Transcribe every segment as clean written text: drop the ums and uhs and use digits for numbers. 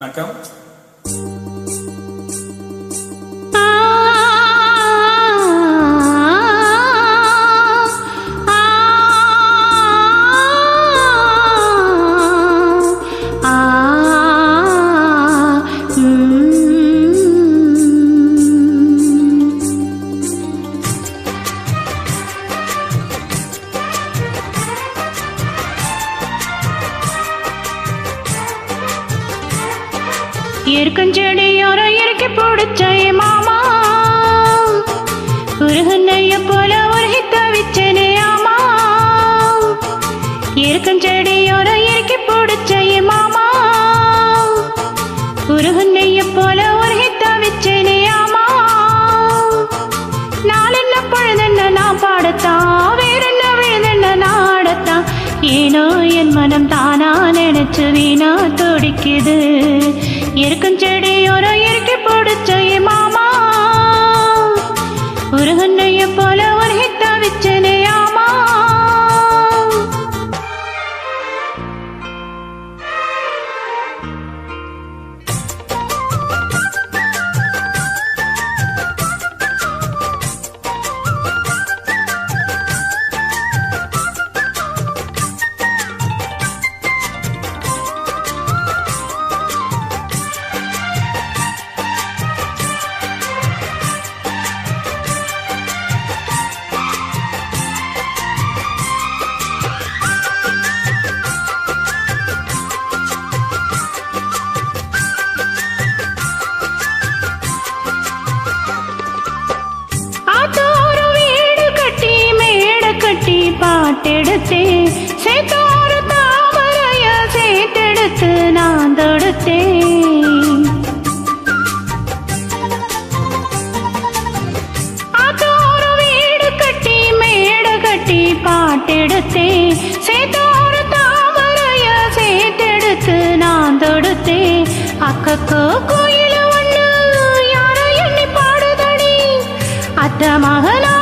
வணக்கம். ஏற்கஞ்செடியோர இறக்கி பிடிச்ச மாமா உருகுன்னைய போல உருகி தவிச்சனே ஆமா. ஏற்கஞ்செடியோர இறக்கி பிடிச்ச மாமா உருகுன்னைய போல உருகி தவிச்சனே ஆமா. நாளென்ன பொழுதென்ன நான் பாடத்தான், வேறென்ன விழுதென்ன நாடத்தான். ஏனோ என் மனம் தானா நினைச்சு வீணா துடிக்குது. இருக்கும் செடியோர இறக்கி பிடிச்ச மாமா உருகுன்னைய போல உருகி தவிச்சனே ஆமா. பாட்டெடுத்தே சேத்தோர தாமரைய சேத்தெடுத்து நான் தொடுத்தேன். அதோர வீடு கட்டி மேடு கட்டி பாட்டெடுத்தே சேத்தோர தாமரைய சேத்தெடுத்து நான் தொடுத்தேன். அக்கோ கோயில ஒண்ணு யாரோ எண்ணி பாடுதடி அத்த மகனா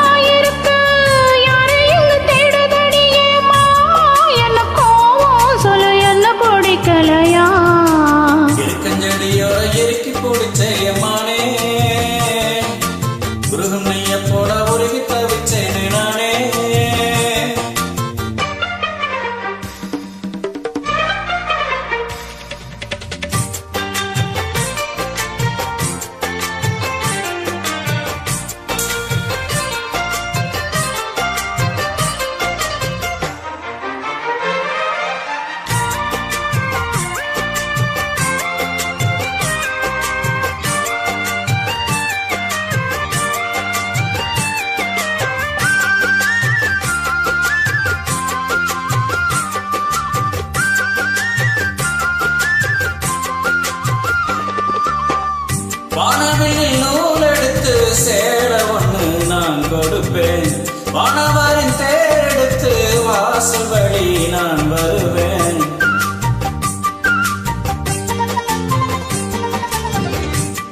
இருக்கஞ்செடியோர இறுக்கி பிடிச்ச மானே உருகுன்னைய போல உருகி தவிச்சேனே நானே. வானவில் நூல் எடுத்து சேர ஒண்ணு நான் கொடுப்பேன். வானவரின் தேரெடுத்து வாசல் வழி நான் வருவேன்.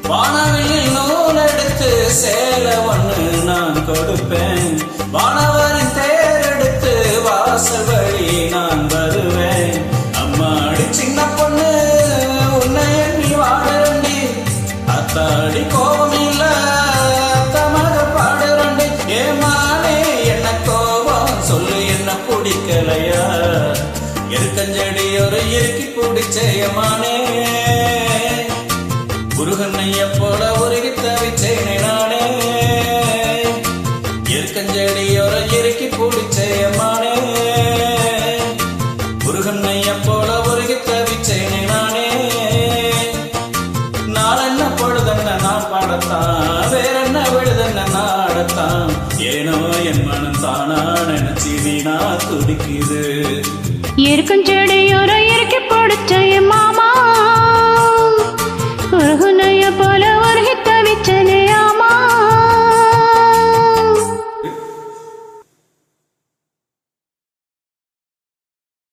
வானவில் நூல் எடுத்து சேர ஒண்ணு நான் கொடுப்பேன். வானவரின் தேரெடுத்து வாசல் வழி நான் வருவேன். அம்மாடி சின்ன பொண்ணு உன்னை எண்ணி வாழண்டி அத்தாடி கோபம் இல்ல தமக பாடுறண்டி. ஏமானே என்ன கோபம் சொல்லு என்ன பிடிக்கலையா. இருக்கஞ்செடியோர இறுக்கி பிடிச்ச மானே உருகுன்னைய போல உருகி தவிச்சேனே நானே. இருக்கஞ்செடியோர இறுக்கி பிடிச்ச மானே உருகுன்னைய போல உருகி தவிச்சேனே நானே. நாளென்ன பொழுதென்ன நான் பாடத்தான், வேறென்ன விழுதென்ன நாடத்தான். ஏனோ என் மனம் தானா நினைச்சு வீணா துடிக்குது. இருக்கும் செடியோர இறக்கி பிடிச்ச மாமா